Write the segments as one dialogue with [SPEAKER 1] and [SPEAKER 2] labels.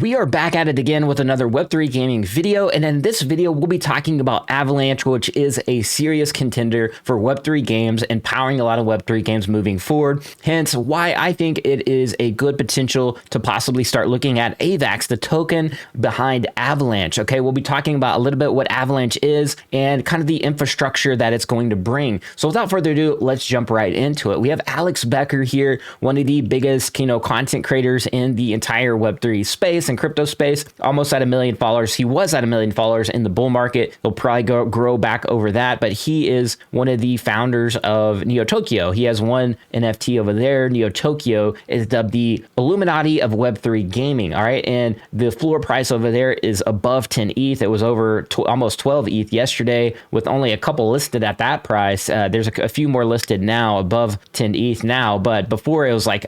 [SPEAKER 1] We are back at it again with another Web3 gaming video, and in this video we'll be talking about Avalanche, which is a serious contender for Web3 games and powering a lot of Web3 games moving forward, hence why I think it is a good potential to possibly start looking at AVAX, the token behind Avalanche. Okay, we'll be talking about a little bit what Avalanche is and kind of the infrastructure that it's going to bring. So without further ado, let's jump right into it. We have Alex Becker here, one of the biggest content creators in the entire Web3 space and crypto space, almost at 1 million followers. He was at 1 million followers in the bull market. He'll probably grow back over that, but he is one of the founders of Neo Tokyo. He has one NFT over there. Neo Tokyo is dubbed the Illuminati of Web3 gaming. All right, and the floor price over there is above 10 ETH. It was over almost 12 ETH yesterday, with only a couple listed at that price. There's a few more listed now above 10 ETH now, but before it was like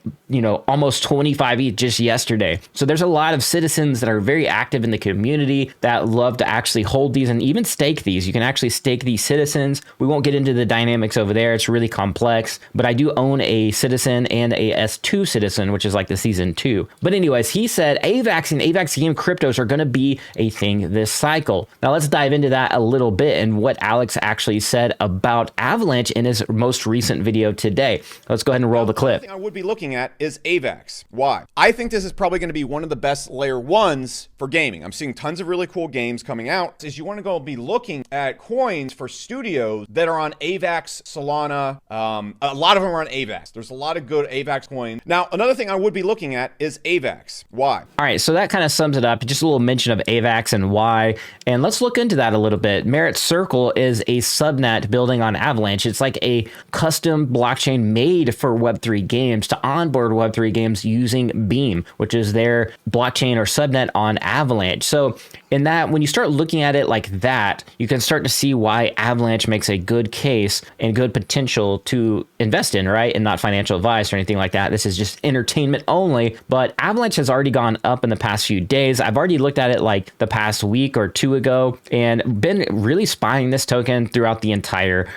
[SPEAKER 1] almost 25 ETH just yesterday. So there's a lot of citizens that are very active in the community that love to actually hold these and even stake these. You can actually stake these citizens. We won't get into the dynamics over there. It's really complex, but I do own a citizen and a S2 citizen, which is like the season 2. But anyways, he said AVAX and AVAX game cryptos are going to be a thing this cycle. Now let's dive into that a little bit and what Alex actually said about Avalanche in his most recent video today. Let's go ahead and roll the clip.
[SPEAKER 2] The thing I would be looking at is AVAX. Why? I think this is probably going to be one of the best layer ones for gaming. I'm seeing tons of really cool games coming out. Is you want to go be looking at coins for studios that are on AVAX, Solana. A lot of them are on AVAX. There's a lot of good AVAX coins. Now, another thing I would be looking at is AVAX. Why?
[SPEAKER 1] All right, so that kind of sums it up. Just a little mention of AVAX and why. And let's look into that a little bit. Merit Circle is a subnet building on Avalanche. It's like a custom blockchain made for Web3 games to onboard Web3 games using Beam, which is their blockchain or subnet on Avalanche. So in that, when you start looking at it like that, you can start to see why Avalanche makes a good case and good potential to invest in, right? And not financial advice or anything like that. This is just entertainment only, but Avalanche has already gone up in the past few days. I've already looked at it like the past week or two ago and been really spying this token throughout the entire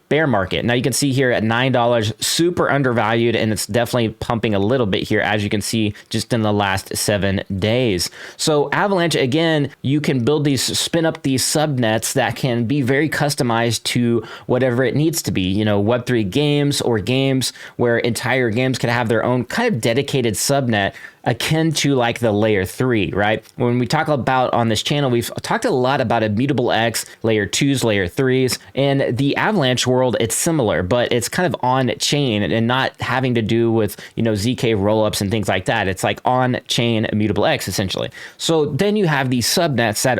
[SPEAKER 1] bear market. Now you can see here at $9, super undervalued, and it's definitely pumping a little bit here, as you can see just in the last 7 days. So Avalanche, again, you can build these, spin up these subnets that can be very customized to whatever it needs to be, Web3 games or games where entire games can have their own kind of dedicated subnet akin to like the layer 3, right? When we talk about on this channel, we've talked a lot about Immutable X, layer 2s, layer 3s, and the Avalanche world, it's similar, but it's kind of on chain and not having to do with, ZK rollups and things like that. It's like on chain Immutable X essentially. So then you have these subnets that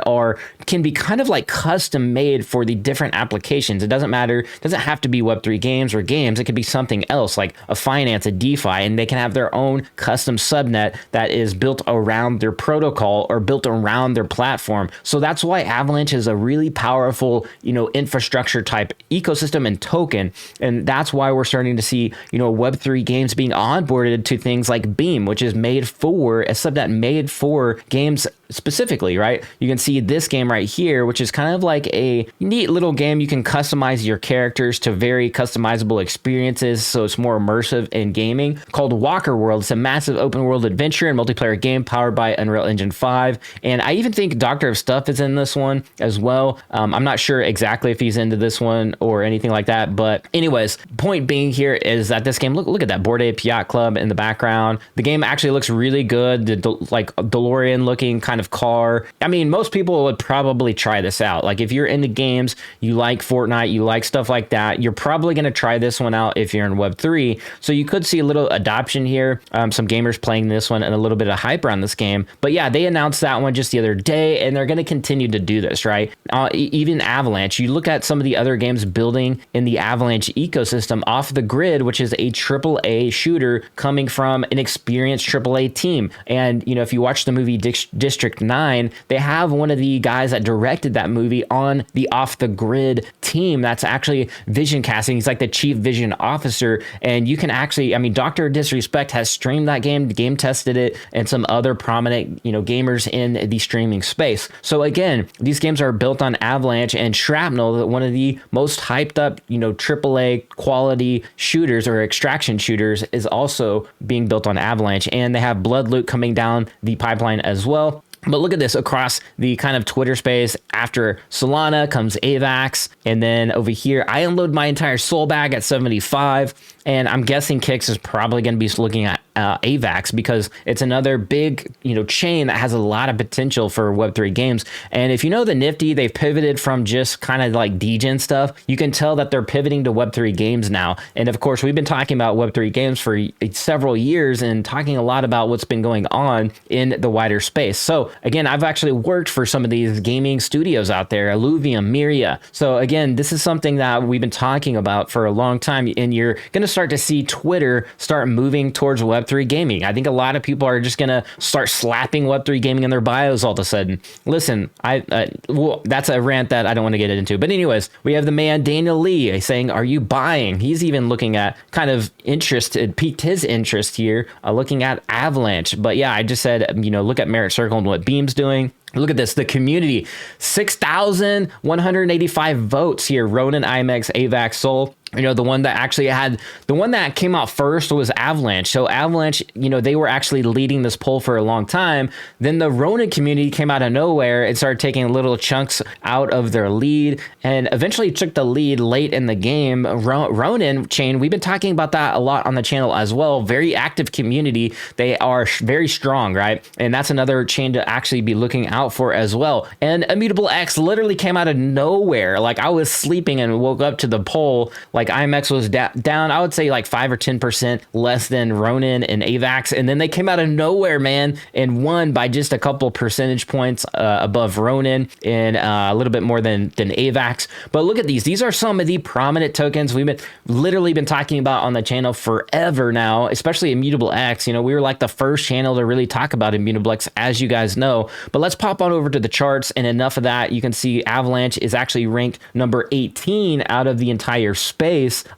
[SPEAKER 1] can be kind of like custom made for the different applications. It doesn't matter, it doesn't have to be Web3 games or games. It could be something else like a finance, a DeFi, and they can have their own custom subnet that is built around their protocol or built around their platform. So that's why Avalanche is a really powerful, infrastructure type ecosystem and token. And that's why we're starting to see, Web3 games being onboarded to things like Beam, which is made for a subnet made for games specifically, right? You can see this game right here, which is kind of like a neat little game. You can customize your characters to very customizable experiences, so it's more immersive in gaming, called Walker World. It's a massive open world adventure and multiplayer game powered by Unreal Engine 5. And I even think Doctor of Stuff is in this one as well. I'm not sure exactly if he's into this one or anything like that, but anyways, point being here is that this game, look at that Bored Ape Yacht Club in the background. The game actually looks really good. Like DeLorean looking kind of car. I mean, most people would probably try this out. Like if you're into games, you like Fortnite, you like stuff like that, you're probably going to try this one out if you're in Web3. So you could see a little adoption here. Some gamers playing this one and a little bit of hype around this game. But yeah, they announced that one just the other day, and they're going to continue to do this, right? Even Avalanche, you look at some of the other games building in the Avalanche ecosystem off the grid, which is a AAA shooter coming from an experienced AAA team. And, if you watch the movie District District 9, they have one of the guys that directed that movie on the Off the Grid team that's actually vision casting. He's like the chief vision officer, and you can actually, I mean, Dr. Disrespect has streamed that game tested it, and some other prominent, gamers in the streaming space. So again, these games are built on Avalanche, and Shrapnel, one of the most hyped up, AAA quality shooters or extraction shooters, is also being built on Avalanche, and they have Blood Loot coming down the pipeline as well. But look at this across the kind of Twitter space. After Solana comes AVAX. And then over here, I unload my entire soul bag at 75. And I'm guessing Kix is probably going to be looking at AVAX because it's another big, chain that has a lot of potential for Web3 games. And if you know the Nifty, they've pivoted from just kind of like degen stuff. You can tell that they're pivoting to Web3 games now. And of course, we've been talking about Web3 games for several years and talking a lot about what's been going on in the wider space. So again, I've actually worked for some of these gaming studios out there, Alluvium, Myria. So again, this is something that we've been talking about for a long time, and you're going to start to see Twitter start moving towards Web3 gaming. I think a lot of people are just going to start slapping Web3 gaming in their bios all of a sudden. Listen, well, that's a rant that I don't want to get into. But anyways, we have the man Daniel Lee saying, are you buying? He's even looking at kind of interested, piqued his interest here, looking at Avalanche. But yeah, I just said, look at Merit Circle and what Beam's doing. Look at this, the community, 6,185 votes here. Ronan, IMX, AVAX, Soul. The one that came out first was Avalanche. So Avalanche, they were actually leading this poll for a long time. Then the Ronin community came out of nowhere and started taking little chunks out of their lead and eventually took the lead late in the game. Ronin chain, we've been talking about that a lot on the channel as well. Very active community. They are very strong, right? And that's another chain to actually be looking out for as well. And Immutable X literally came out of nowhere. Like I was sleeping and woke up to the poll. Like IMX was down, I would say like 5 or 10% less than Ronin and AVAX. And then they came out of nowhere, man, and won by just a couple percentage points above Ronin and a little bit more than AVAX. But look at these. These are some of the prominent tokens we've literally been talking about on the channel forever now, especially Immutable X. We were like the first channel to really talk about Immutable X, as you guys know. But let's pop on over to the charts, and enough of that. You can see Avalanche is actually ranked number 18 out of the entire space.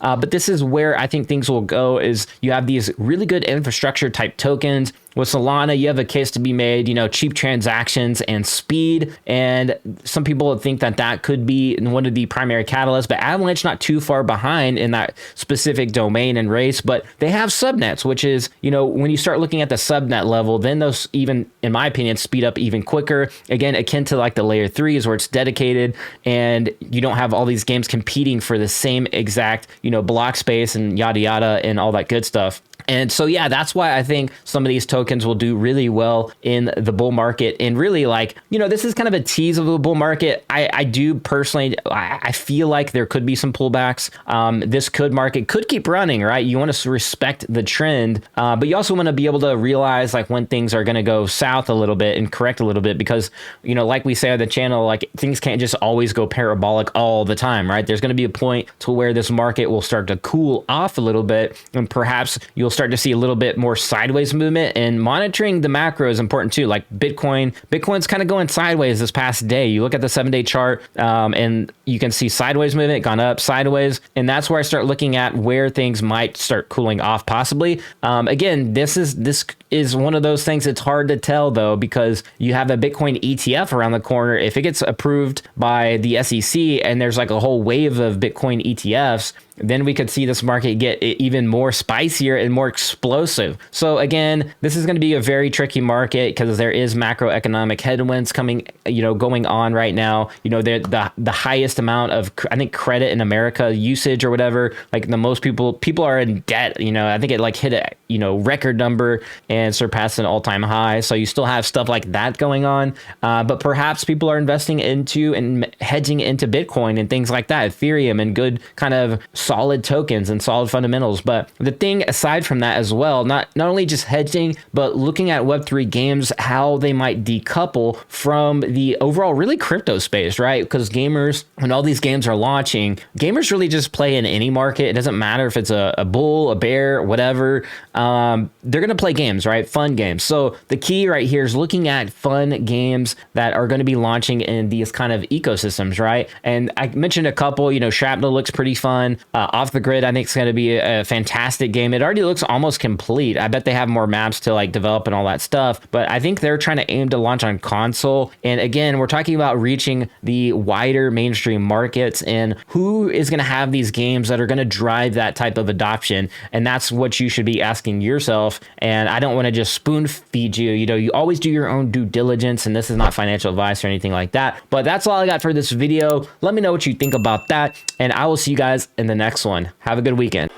[SPEAKER 1] But this is where I think things will go, is you have these really good infrastructure type tokens. With Solana, you have a case to be made, cheap transactions and speed. And some people think that could be one of the primary catalysts, but Avalanche not too far behind in that specific domain and race. But they have subnets, which is, when you start looking at the subnet level, then those even, in my opinion, speed up even quicker. Again, akin to like the layer 3s where it's dedicated and you don't have all these games competing for the same exact, block space and yada yada and all that good stuff. And so, yeah, that's why I think some of these tokens will do really well in the bull market. And really, this is kind of a tease of the bull market. I do personally, I feel like there could be some pullbacks. This market could keep running, right? You want to respect the trend, but you also want to be able to realize when things are going to go south a little bit and correct a little bit, because, like we say on the channel, things can't just always go parabolic all the time, right? There's going to be a point to where this market will start to cool off a little bit, and perhaps you'll start to see a little bit more sideways movement. And monitoring the macro is important too. Like Bitcoin's kind of going sideways this past day. You look at the 7-day chart and you can see sideways movement, gone up, sideways. And that's where I start looking at where things might start cooling off possibly. Again, this is one of those things that's hard to tell though, because you have a Bitcoin ETF around the corner. If it gets approved by the SEC and there's a whole wave of Bitcoin ETFs, then we could see this market get even more spicier and more explosive. So again, this is going to be a very tricky market because there is macroeconomic headwinds going on right now. The highest amount of, I think, credit in America usage or whatever, the most people are in debt. I think it hit a record number and surpassed an all-time high. So you still have stuff like that going on, but perhaps people are investing into and hedging into Bitcoin and things like that, Ethereum, and good kind of solid tokens and solid fundamentals. But the thing aside from that as well, not only just hedging, but looking at Web3 games, how they might decouple from the overall really crypto space, right? Because gamers, when all these games are launching, gamers really just play in any market. It doesn't matter if it's a bull, a bear, whatever. they're going to play games, right? Fun games. So the key right here is looking at fun games that are going to be launching in these kind of ecosystems, right? And I mentioned a couple, Shrapnel looks pretty fun. Off the Grid, I think, is going to be a fantastic game. It already looks almost complete. I bet they have more maps to like develop and all that stuff, but I think they're trying to aim to launch on console. And again, we're talking about reaching the wider mainstream markets and who is going to have these games that are going to drive that type of adoption. And that's what you should be asking yourself. And I don't want to just spoon feed you. You always do your own due diligence, and this is not financial advice or anything like that. But that's all I got for this video. Let me know what you think about that, and I will see you guys in the next one. Have a good weekend.